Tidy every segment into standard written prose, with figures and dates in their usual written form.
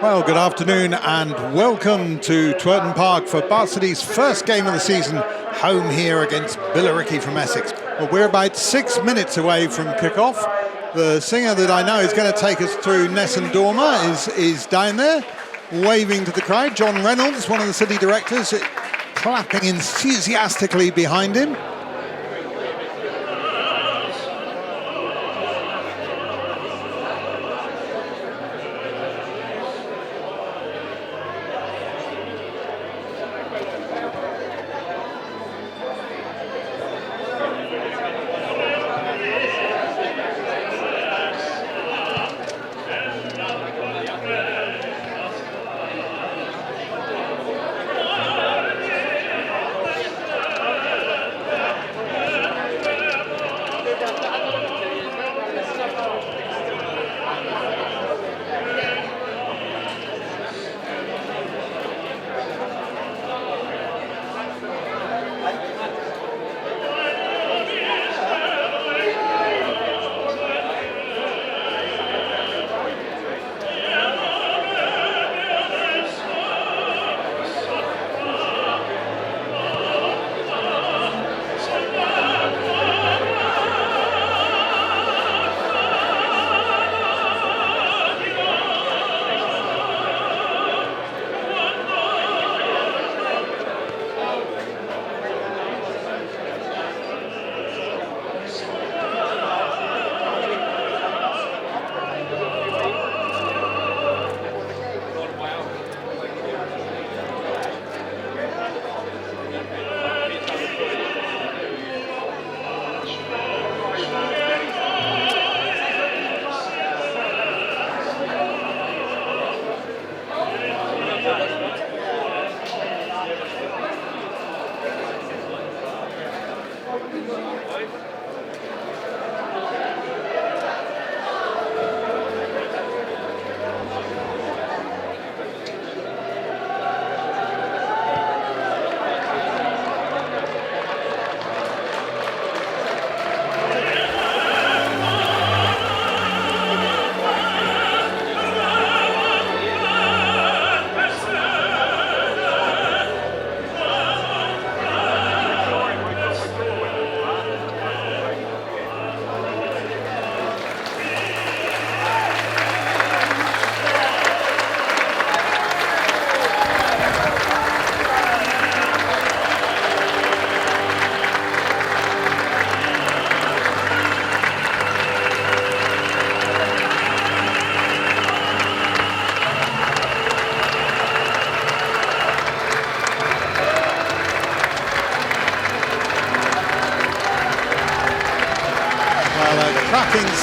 Well, good afternoon and welcome to Twerton Park for Bath City's first game of the season, home here against Billericay from Essex. Well, we're about 6 minutes away from kick-off. The singer that I know is going to take us through Nessun Dorma is down there, waving to the crowd. John Reynolds, one of the city directors, clapping enthusiastically behind him.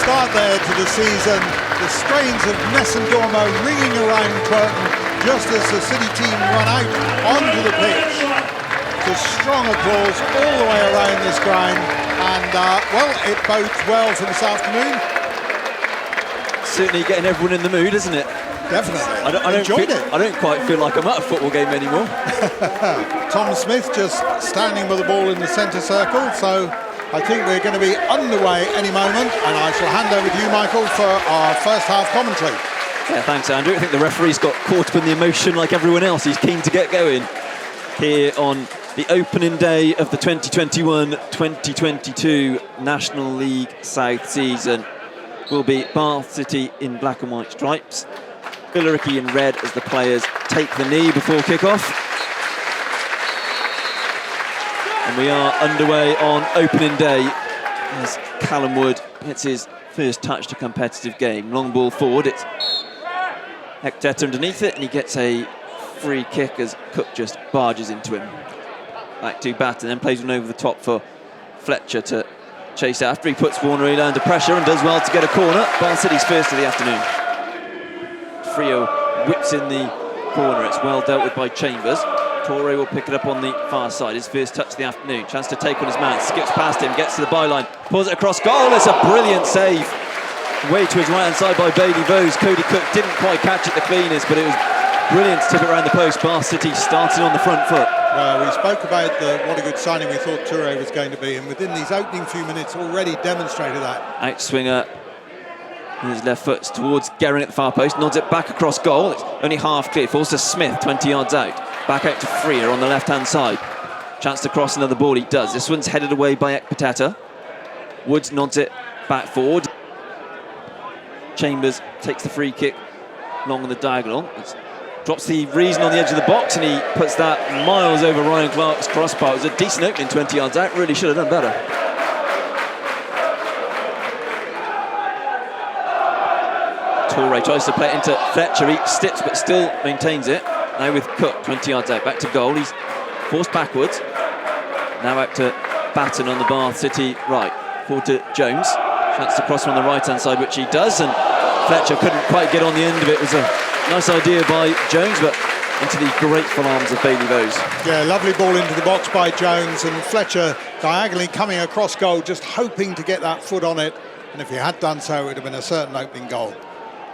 Start there to the season, the strains of Nessun Dorma ringing around Twerton just as the City team run out onto the pitch. There's strong applause all the way around this ground, and well, it bodes well for this afternoon. Certainly getting everyone in the mood, isn't it? Definitely. I don't quite feel like I'm at a football game anymore. Tom Smith just standing with the ball in the centre circle, so I think we're going to be underway any moment, and I shall hand over to you, Michael, for our first half commentary. Yeah, thanks, Andrew. I think the referee's got caught up in the emotion like everyone else. He's keen to get going here on the opening day of the 2021-2022 National League South season. Will be Bath City in black and white stripes, Billericay in red as the players take the knee before kick-off. And we are underway on opening day as Callum Wood hits his first touch to competitive game. Long ball forward, it's Hector underneath it, and he gets a free kick as Cook just barges into him. Back to Batten, then plays one over the top for Fletcher to chase after. He puts Warner under pressure and does well to get a corner. Bath City's first of the afternoon. Frio whips in the corner, it's well dealt with by Chambers. Torre will pick it up on the far side. His first touch of the afternoon. Chance to take on his man. Skips past him, gets to the byline, pulls it across goal. It's a brilliant save. Way to his right-hand side by Bailey Vose. Cody Cook didn't quite catch it the cleanest, but it was brilliant to tip it around the post. Bath City starting on the front foot. Well, we spoke about what a good signing we thought Toure was going to be, and within these opening few minutes already demonstrated that. Outswinger His left foot towards Guerin at the far post, nods it back across goal. It's only half clear. Falls to Smith, 20 yards out. Back out to Freer on the left-hand side. Chance to cross another ball, he does. This one's headed away by Ekpiteta. Woods nods it back forward. Chambers takes the free kick along the diagonal. Drops the reason on the edge of the box, and he puts that miles over Ryan Clark's crossbar. It was a decent opening 20 yards out. Really should have done better. Torre tries to play it into Fletcher. He slips but still maintains it. Now with Cook, 20 yards out. Back to goal. He's forced backwards. Now out to Batten on the Bath City right. Forward to Jones. Chance to cross on the right-hand side, which he does. And Fletcher couldn't quite get on the end of it. It was a nice idea by Jones, but into the grateful arms of Bailey Vose. Yeah, lovely ball into the box by Jones, and Fletcher diagonally coming across goal, just hoping to get that foot on it. And if he had done so, it would have been a certain opening goal.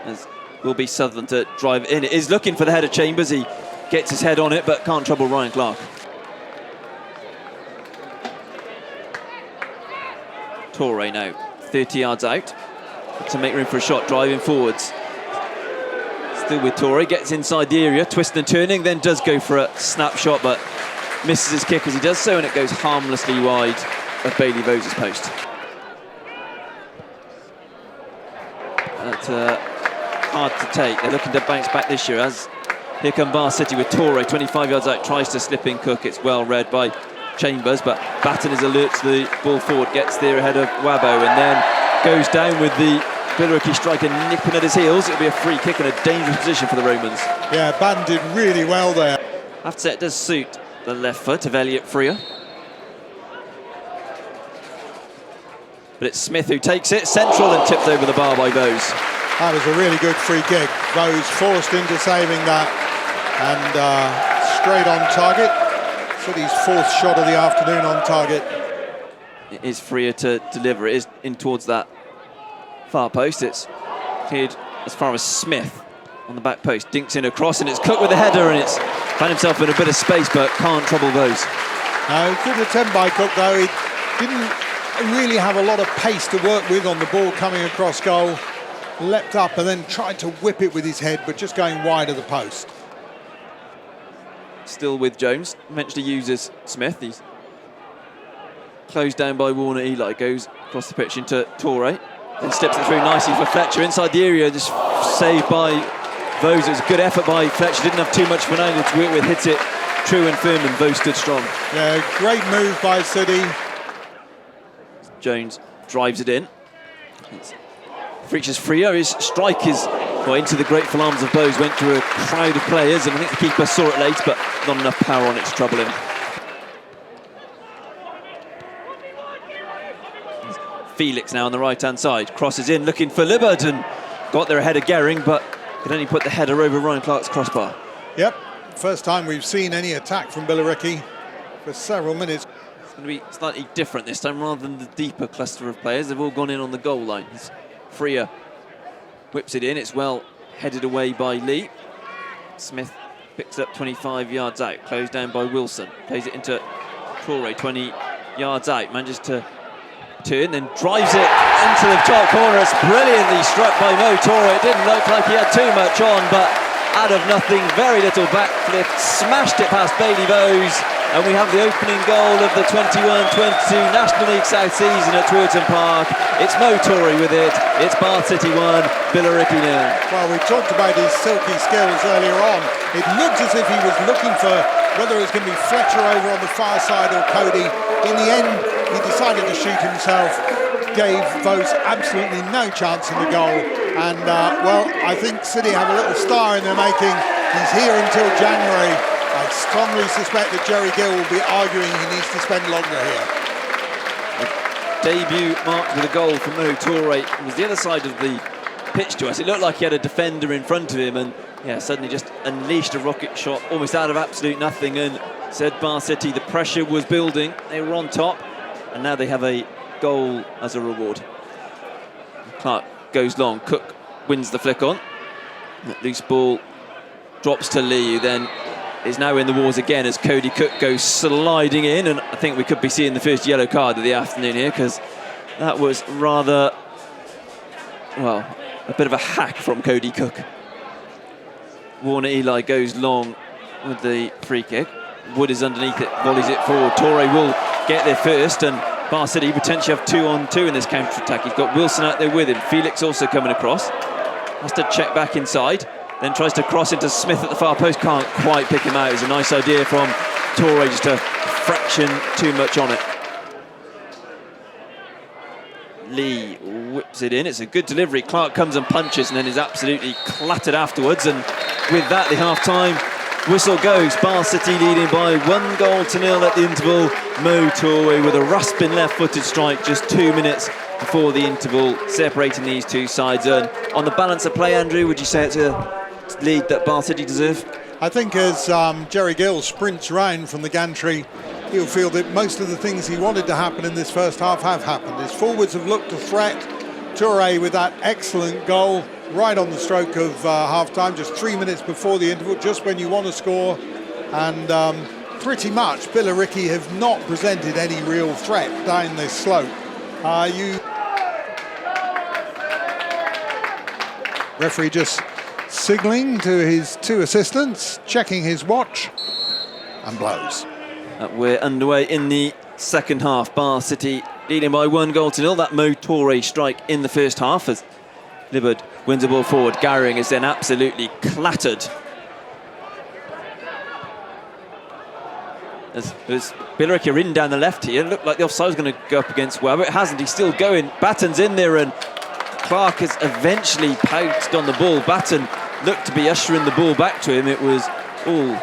As will be Sutherland to drive in. It is looking for the header Chambers. He gets his head on it, but can't trouble Ryan Clark. Torre now, 30 yards out to make room for a shot, driving forwards. Still with Torre, gets inside the area, twisting and turning, then does go for a snapshot, but misses his kick as he does so, and it goes harmlessly wide of Bailey Vose's post. That's hard to take. They're looking to bounce back this year, as here come Bath City with Torre, 25 yards out, tries to slip in Cook. It's well read by Chambers, but Batten is alert to the ball forward, gets there ahead of Wabo, and then goes down with the Billericay striker nipping at his heels. It'll be a free kick in a dangerous position for the Romans. Yeah, Batten did really well there. I have to say, it does suit the left foot of Elliot Freer. But it's Smith who takes it, central, and tipped over the bar by Vose. That was a really good free kick. Vose forced into saving that, and straight on target. City's fourth shot of the afternoon on target. It is Freer to deliver. It is in towards that far post. It's cleared as far as Smith on the back post. Dinks in across, and it's Cook with a header, and it's found himself in a bit of space, but can't trouble Vose. No, good attempt by Cook, though. He didn't really have a lot of pace to work with on the ball coming across goal. Leapt up and then tried to whip it with his head, but just going wide of the post. Still with Jones, eventually uses Smith. He's closed down by Warner. Eli goes across the pitch into Torre, then steps it through nicely for Fletcher inside the area, just saved by Vose. It was a good effort by Fletcher, didn't have too much of an angle to work with, hits it true and firm, and Vose stood strong. Yeah, great move by City. Jones drives it in. Reaches Freer. His strike is into the grateful arms of Vose, went through a crowd of players, and I think the keeper saw it late, but not enough power on it to trouble him. Felix now on the right-hand side, crosses in, looking for Libbard, and got there ahead of Gehring, but could only put the header over Ryan Clark's crossbar. Yep, first time we've seen any attack from Billericay for several minutes. It's going to be slightly different this time, rather than the deeper cluster of players. They've all gone in on the goal line. Freer whips it in, it's well headed away by Lee. Smith picks it up 25 yards out, closed down by Wilson. Plays it into Torre, 20 yards out, manages to turn, then drives it into the top corner. It's brilliantly struck by Mo Torre. It didn't look like he had too much on, but out of nothing, very little backflip, smashed it past Bailey Vose, and we have the opening goal of the 21-22 National League South season at Twerton Park. It's Mo Torre with it. It's Bath City 1, Billericay 0. Well, we talked about his silky skills earlier on. It looked as if he was looking for whether it was going to be Fletcher over on the far side or Cody. In the end, he decided to shoot himself, gave Vose absolutely no chance in the goal. And, well, I think City have a little star in their making. He's here until January. I strongly suspect that Jerry Gill will be arguing he needs to spend longer here. The debut marked with a goal from Mo Torre. It was the other side of the pitch to us. It looked like he had a defender in front of him, and suddenly just unleashed a rocket shot almost out of absolute nothing, and said Bath City the pressure was building. They were on top, and now they have a goal as a reward. Clark goes long. Cook wins the flick on. That loose ball drops to Lee, who then is now in the wars again as Cody Cook goes sliding in, and I think we could be seeing the first yellow card of the afternoon here, because that was rather, well, a bit of a hack from Cody Cook. Warner Eli goes long with the free kick. Wood is underneath it, volleys it forward. Toure will get there first, and Bar City potentially have 2-on-2 in this counter-attack. He's got Wilson out there with him. Felix also coming across. Has to check back inside, then tries to cross into Smith at the far post. Can't quite pick him out. It's a nice idea from Toure, just a fraction too much on it. Lee whips it in. It's a good delivery. Clark comes and punches and then is absolutely clattered afterwards. And with that, the half-time whistle goes. Bar City leading by 1-0 at the interval. Mo Toure with a rasping left-footed strike just 2 minutes before the interval, separating these two sides. And on the balance of play, Andrew, would you say it's a lead that Bar City deserve? I think as Jerry Gill sprints round from the gantry, he'll feel that most of the things he wanted to happen in this first half have happened. His forwards have looked a threat. Toure with that excellent goal right on the stroke of half-time, just 3 minutes before the interval, just when you want to score. And pretty much Billericay have not presented any real threat down this slope. Referee just signalling to his two assistants, checking his watch, and blows. We're underway in the second half. Bar City leading by 1-0. That Mo Toure strike in the first half as Libbard wins the ball forward. Gowring is then absolutely clattered. As Billericay are in down the left here, it looked like the offside was going to go up against Webb. It hasn't. He's still going. Batten's in there, and Clark has eventually pounced on the ball. Batten looked to be ushering the ball back to him. It was all,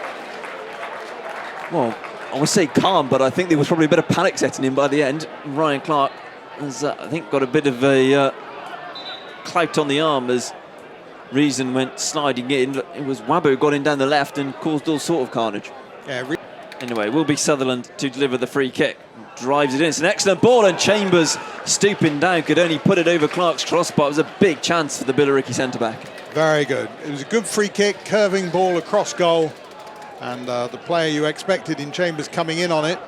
well, I would say calm, but I think there was probably a bit of panic setting in by the end. Ryan Clark has, I think, got a bit of a clout on the arm as Reason went sliding in. It was Wabo who got in down the left and caused all sort of carnage. Yeah. Anyway, will be Sutherland to deliver the free kick. Drives it in. It's an excellent ball, and Chambers, stooping down, could only put it over Clark's crossbar. It was a big chance for the Billericay centre-back. Very good. It was a good free kick, curving ball across goal. And the player you expected in Chambers coming in on it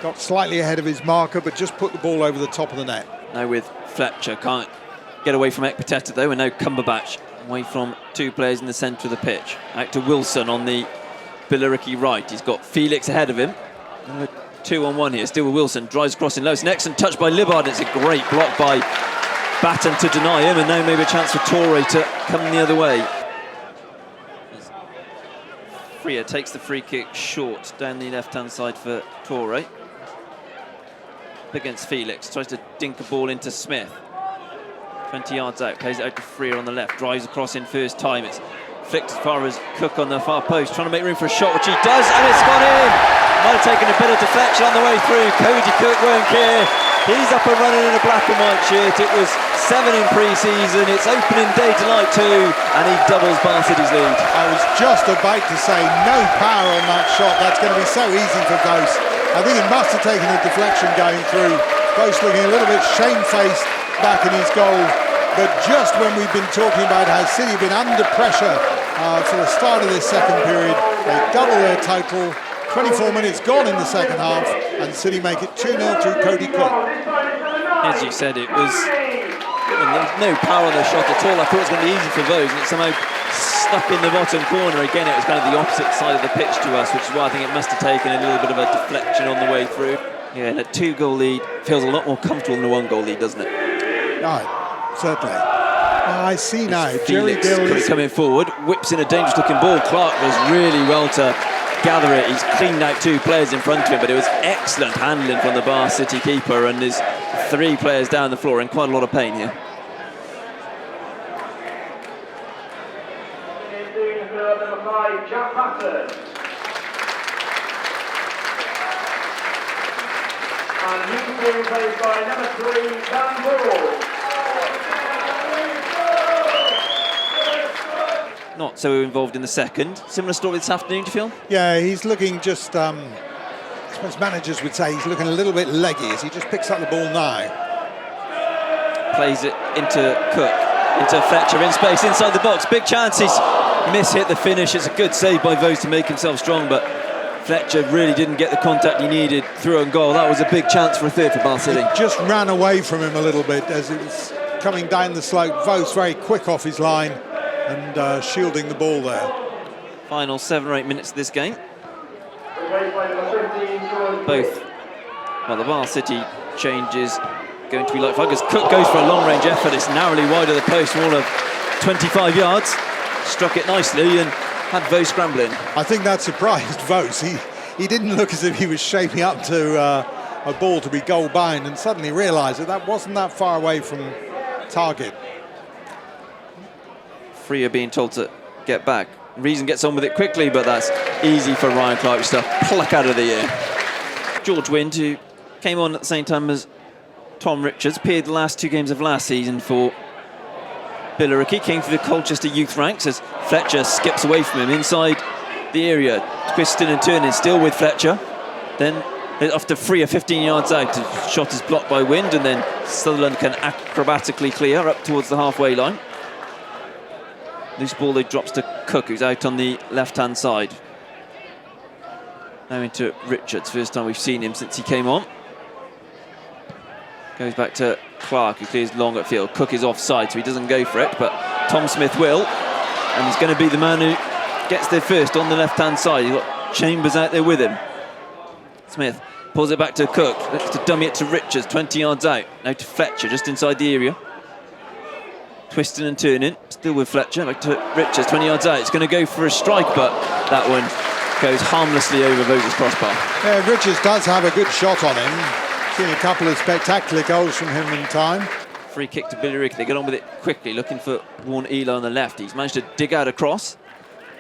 got slightly ahead of his marker, but just put the ball over the top of the net. Now with Fletcher, can't get away from Ekpiteta though, and now Cumberbatch away from two players in the centre of the pitch. Out to Wilson on the Billericay right. He's got Felix ahead of him. 2-on-1 here, still with Wilson. Drives across in low. It's an excellent touch by Libbard. It's a great block by Batten to deny him, and now maybe a chance for Toure to come the other way. Freer takes the free kick short down the left-hand side for Toure. Up against Felix, tries to dink a ball into Smith. 20 yards out, plays it out to Freer on the left, drives across in first time. It's flicked as far as Cook on the far post, trying to make room for a shot, which he does, and it's gone in! Might have taken a bit of deflection on the way through. Cody Cook won't care. He's up and running in a black and white shirt. It was 7 in pre-season. It's opening day tonight too, and he doubles Bar City's lead. I was just about to say no power on that shot. That's going to be so easy for Ghost. I think he must have taken a deflection going through. Ghost looking a little bit shamefaced back in his goal. But just when we've been talking about how City have been under pressure for the start of this second period, they double their total. 24 minutes gone in the second half, and City make it 2-0 through Cody Cook. As you said, it was, there was no power on the shot at all. I thought it was going to be easy for those, and it somehow stuck in the bottom corner. Again, it was kind of the opposite side of the pitch to us, which is why I think it must have taken a little bit of a deflection on the way through. Yeah, and a 2-goal lead feels a lot more comfortable than a 1-goal lead, doesn't it? Right, certainly. I see now. Jerry Gill coming forward, whips in a dangerous-looking ball. Clark does really well to gather it. He's cleaned out 2 players in front of him, but it was excellent handling from the Bar City keeper, and there's 3 players down the floor in quite a lot of pain here. And he's being played by number 3, Dan Moore. Not so involved in the second. Similar story this afternoon, do you feel? Yeah, he's looking just, I suppose managers would say he's looking a little bit leggy as he just picks up the ball now. Plays it into Cook, into Fletcher in space, inside the box. Big chances. Miss-hit the finish. It's a good save by Vose to make himself strong, but Fletcher really didn't get the contact he needed through on goal. That was a big chance for a third for Bar City. It just ran away from him a little bit as it was coming down the slope. Vos very quick off his line and shielding the ball there. Final 7 or 8 minutes of this game. Both, well, the Bath City change is going to be like fun, because Cook goes for a long-range effort. It's narrowly wide of the post, all of 25 yards. Struck it nicely and had Vos scrambling. I think that surprised Vos. He didn't look as if he was shaping up to a ball to be goal-bound, and suddenly realised that wasn't that far away from target. Freer being told to get back. Reason gets on with it quickly, but that's easy for Ryan Clark to pluck out of the air. George Wind, who came on at the same time as Tom Richards, appeared the last 2 games of last season for Billericay, came through the Colchester youth ranks as Fletcher skips away from him inside the area, twisting and turning, still with Fletcher. Then after Freer 15 yards out, the shot is blocked by Wind, and then Sutherland can acrobatically clear up towards the halfway line. Loose ball, they drops to Cook, who's out on the left-hand side. Now into Richards, first time we've seen him since he came on. Goes back to Clark, who clears long at field. Cook is offside, so he doesn't go for it, but Tom Smith will. And he's going to be the man who gets there first on the left-hand side. He's got Chambers out there with him. Smith pulls it back to Cook, looks to dummy it to Richards, 20 yards out. Now to Fletcher, just inside the area. Twisting and turning, still with Fletcher, back to Richards, 20 yards out. It's going to go for a strike, but that one goes harmlessly over Vos's crossbar. Yeah, Richards does have a good shot on him. Seen a couple of spectacular goals from him in time. Free kick to Billericay. They get on with it quickly, looking for Warren Ely on the left. He's managed to dig out a cross.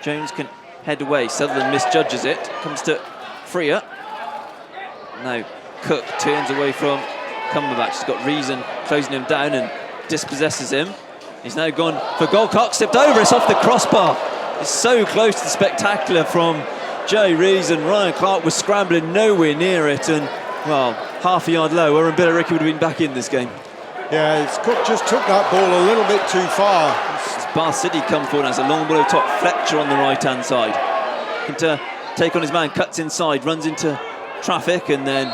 Jones can head away. Sutherland misjudges it. Comes to Freer. Now Cook turns away from Cumberbatch. He's got Reason closing him down and dispossesses him. He's now gone for goal. Clark stepped over. It's off the crossbar. It's so close to the spectacular from Joe Reason. Ryan Clark was scrambling nowhere near it, and well, half a yard lower and Billericay would have been back in this game. Yeah, Cook just took that ball a little bit too far. As Bath City come forward, has a long ball over top. Fletcher on the right-hand side. To take on his man, cuts inside, runs into traffic, and then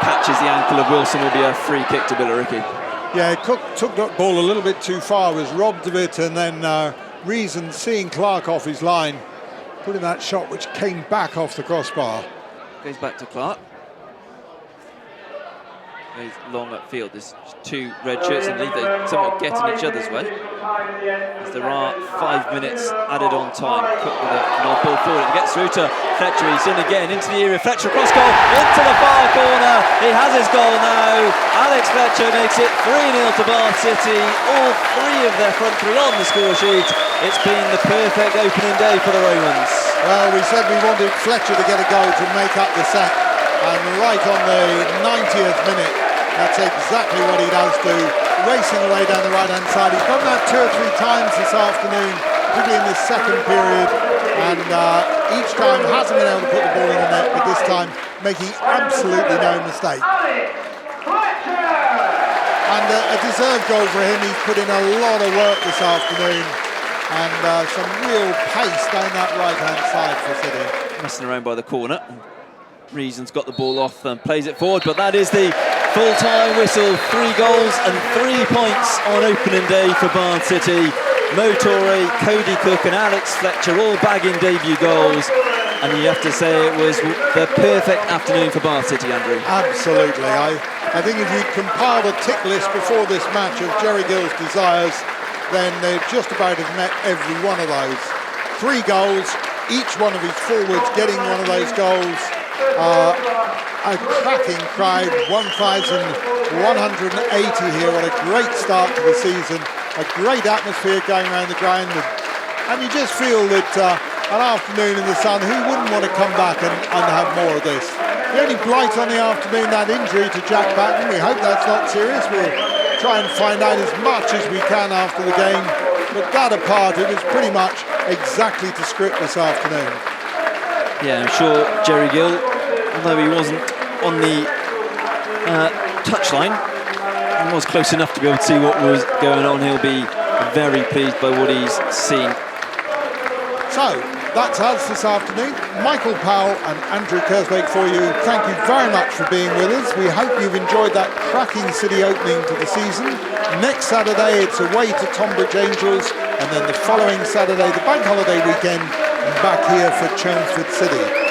catches the ankle of Wilson. Will be a free kick to Billericay. Yeah, Cook took that ball a little bit too far, was robbed of it, and then Reason, seeing Clark off his line, put in that shot which came back off the crossbar. Goes back to Clark. Goes long upfield. There's 2 red shirts underneath. They somewhat get in each other's way. As there are 5 minutes added on time. Cook with a nod ball forward. It gets through to Fletcher. He's in again into the area. Fletcher cross goal into the far corner. He has his goal now. Alex Fletcher makes it 3-0 to Bath City. All 3 of their front 3 on the score sheet. It's been the perfect opening day for the Romans. Well, we said we wanted Fletcher to get a goal to make up the set. And right on the 90th minute, that's exactly what he does do, racing away down the right-hand side. He's done that 2 or 3 times this afternoon, particularly in the second period, and each time hasn't been able to put the ball in the net, but this time making absolutely no mistake. And a deserved goal for him. He's put in a lot of work this afternoon, and some real pace down that right-hand side for City. Messing around by the corner. Reason's got the ball off and plays it forward, but that is the full-time whistle. 3 goals and 3 points on opening day for Bath City. Mo Torre, Cody Cook and Alex Fletcher all bagging debut goals, and you have to say it was the perfect afternoon for Bath City, Andrew. Absolutely. I think if you compile the tick list before this match of Jerry Gill's desires, then they just about have met every one of those. 3 goals, each one of his forwards getting one of those goals. A cracking crowd, 1,180 here. What a great start to the season. A great atmosphere going around the ground. And you just feel that an afternoon in the sun, who wouldn't want to come back and have more of this? The only blight on the afternoon, that injury to Jack Batten. We hope that's not serious. We'll try and find out as much as we can after the game. But that apart, it was pretty much exactly to script this afternoon. Yeah, I'm sure Jerry Gill, although he wasn't on the touchline, he was close enough to be able to see what was going on. He'll be very pleased by what he's seen. So, that's us this afternoon. Michael Powell and Andrew Kerswake for you. Thank you very much for being with us. We hope you've enjoyed that cracking City opening to the season. Next Saturday, it's away to Tonbridge Angels, and then the following Saturday, the bank holiday weekend, and back here for Chelmsford City.